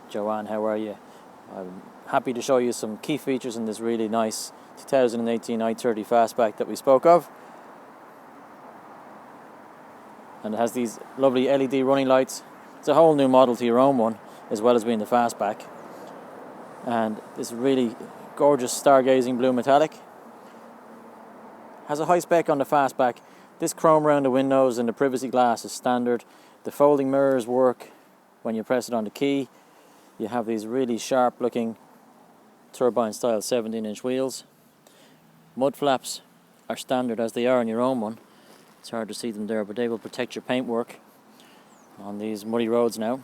Joanne, how are you? I'm happy to show you some key features in this really nice 2018 i30 fastback that we spoke of. And it has these lovely LED running lights. It's a whole new model to your own one, as well as being the fastback. And this really gorgeous stargazing blue metallic. Has a high spec on the fastback. This chrome around the windows and the privacy glass is standard. The folding mirrors work when you press it on the key. You have these really sharp looking turbine style 17-inch wheels. Mud flaps are standard as they are on your own one. It's hard to see them there, but they will protect your paintwork on these muddy roads now.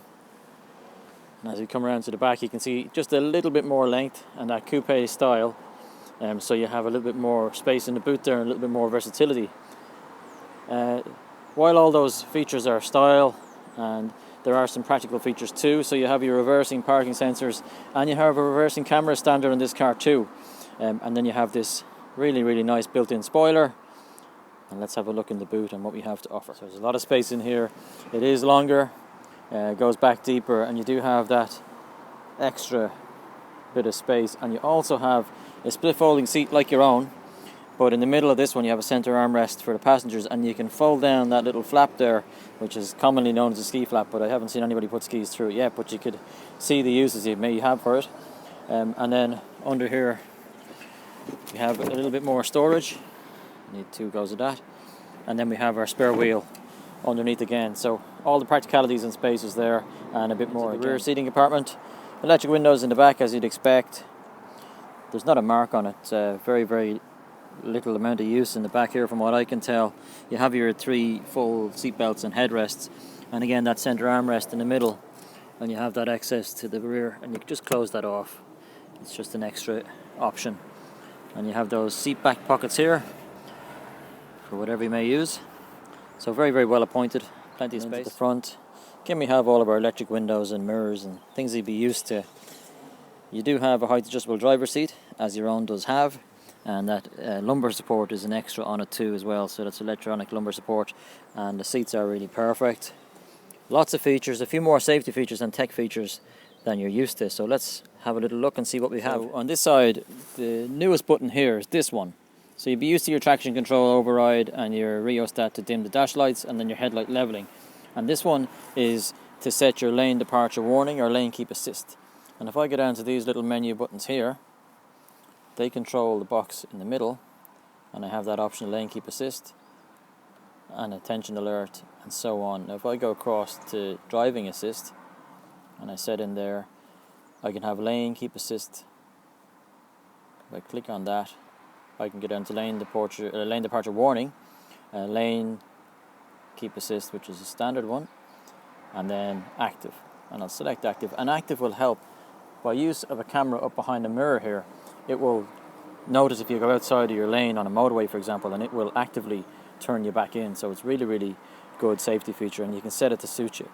And as you come around to the back, you can see just a little bit more length and that coupe style. So you have a little bit more space in the boot there and a little bit more versatility. While all those features are style, and there are some practical features too. So you have your reversing parking sensors, and you have a reversing camera standard in this car too. And then you have this really nice built-in spoiler. And let's have a look in the boot and what we have to offer. So there's a lot of space in here. It is longer, goes back deeper, and you do have that extra bit of space. And you also have a split folding seat like your own, but in the middle of this one you have a center armrest for the passengers, and you can fold down that little flap there, which is commonly known as a ski flap, but I haven't seen anybody put skis through it yet, but you could see the uses you may have for it. And then under here you have a little bit more storage. Need 2 goes of that, and then we have our spare wheel underneath again. So all the practicalities and space is there, and a bit more. The rear seating compartment, electric windows in the back as you'd expect. There's not a mark on it. Very little amount of use in the back here from what I can tell. You have your 3 full seat belts and headrests, and again that center armrest in the middle, and you have that access to the rear, and you can just close that off. It's just an extra option. And you have those seat back pockets here for whatever you may use. So very well appointed, plenty of space at the front. Again, we have all of our electric windows and mirrors and things you'd be used to. You do have a height adjustable driver's seat, as your own does have, and that lumbar support is an extra on it too as well, so that's electronic lumbar support, and the seats are really perfect. Lots of features, a few more safety features and tech features than you're used to, so let's have a little look and see what we have. So on this side, the newest button here is this one. So you'd be used to your traction control override and your rheostat to dim the dash lights, and then your headlight leveling. And this one is to set your lane departure warning or lane keep assist. And if I go down to these little menu buttons here, they control the box in the middle, and I have that option lane keep assist and attention alert and so on. Now if I go across to driving assist and I set in there, I can have lane keep assist. If I click on that, I can get down to lane departure warning, lane keep assist, which is a standard one, and then active, and I'll select active. And active will help by use of a camera up behind the mirror here. It will notice if you go outside of your lane on a motorway, for example, and it will actively turn you back in. So it's really good safety feature, and you can set it to suit you.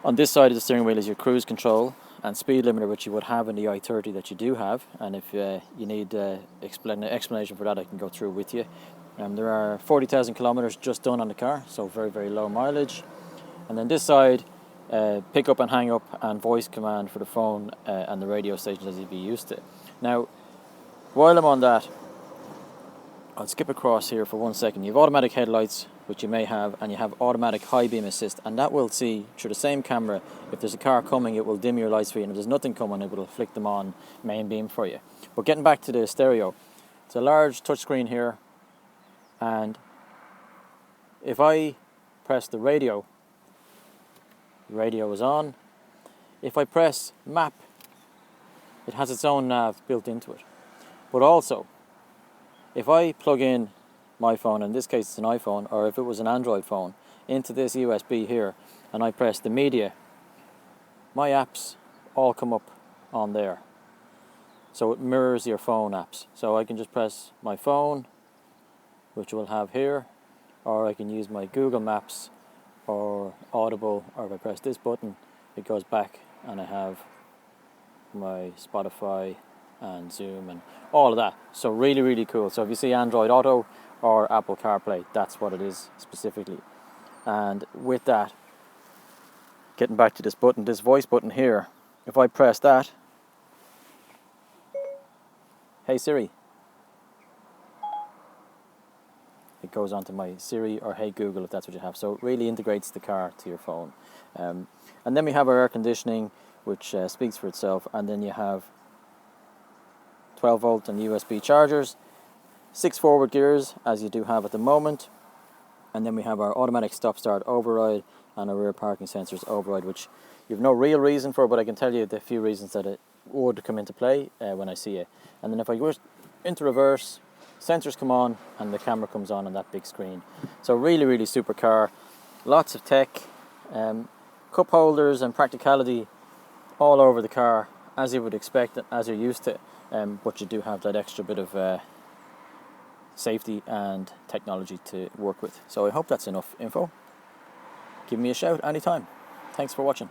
On this side of the steering wheel is your cruise control and speed limiter, which you would have in the i30 that you do have, and if you need explanation for that, I can go through with you. There are 40,000 kilometers just done on the car, so very low mileage. And then this side, pick up and hang up and voice command for the phone and the radio stations as you'd be used to. Now, while I'm on that, I'll skip across here for 1 second. You have automatic headlights, which you may have, and you have automatic high beam assist, and that will see through the same camera. If there's a car coming, it will dim your lights for you, and if there's nothing coming, it will flick them on main beam for you. But getting back to the stereo, it's a large touchscreen here, and if I press the radio is on. If I press map, it has its own nav built into it. But also, if I plug in my phone, in this case it's an iPhone, or if it was an Android phone, into this USB here, and I press the media, my apps all come up on there. So it mirrors your phone apps. So I can just press my phone, which we'll have here, or I can use my Google Maps or Audible, or if I press this button, it goes back and I have my Spotify and Zoom and all of that. So really cool. So if you see Android Auto or Apple CarPlay, that's what it is specifically. And with that, getting back to this button, this voice button here, if I press that, hey Siri, it goes on to my Siri, or hey Google if that's what you have. So it really integrates the car to your phone. And then we have our air conditioning, which speaks for itself, and then you have 12 volt and USB chargers, 6 forward gears as you do have at the moment, and then we have our automatic stop start override and our rear parking sensors override, which you have no real reason for, but I can tell you the few reasons that it would come into play when I see it. And then if I go into reverse, sensors come on and the camera comes on that big screen. So really, really super car. Lots of tech, cup holders and practicality all over the car, as you would expect, as you're used to. But you do have that extra bit of safety and technology to work with. So I hope that's enough info. Give me a shout anytime. Thanks for watching.